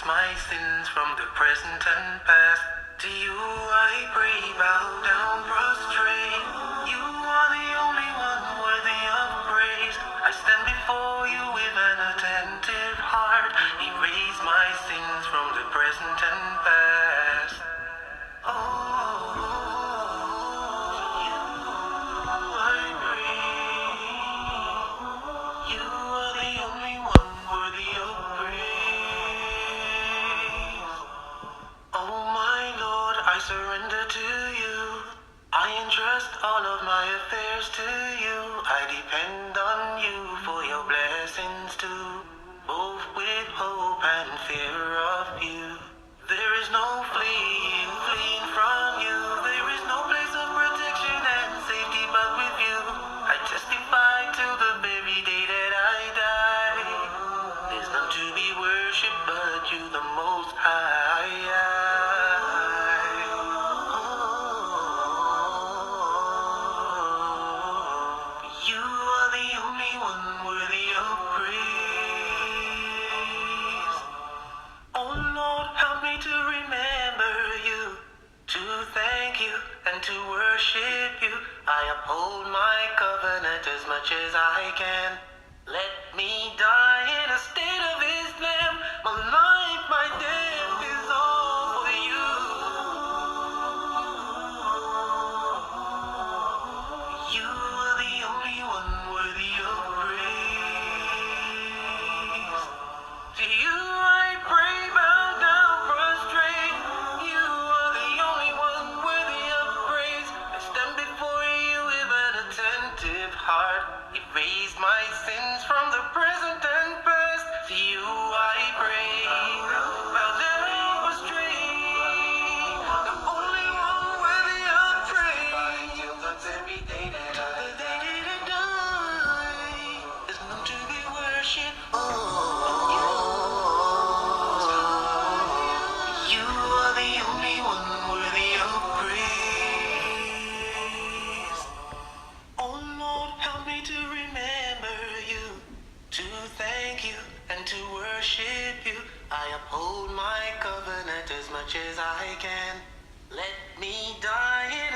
my sins from the present and past. To you I pray, bow down, prostrate. You are the only one worthy of praise. I stand before you with an attentive heart. Erase my sins from the present and past. Oh, you I pray. You are the only one worthy of praise. Oh my Lord, I surrender to you. I entrust all of my affairs to you. I depend on you for your blessings too, both with hope and fear of you. There is no fleeing from you. There is no place of protection and safety but with you. I testify to the very day that I die. There's none to be worshipped but you, the Most High. You are the only one worthy of praise. Oh Lord, help me to remember you, to thank you and to worship you. I uphold my covenant as much as I can. Let me die in a state of Islam. My life, my death is all for you. You are the only one worthy of praise. To you I pray, bow down, prostrate. You are the only one worthy of praise. I stand before you with an attentive heart. Erase my sins from the present and past. To you I pray, bow down, prostrate. The only one worthy of praise. Till the very day that I die. There's none to be worshipped. You are the only one worthy of praise. Oh Lord, help me to remember you, to thank you and to worship you. I uphold my covenant as much as I can. Let me die in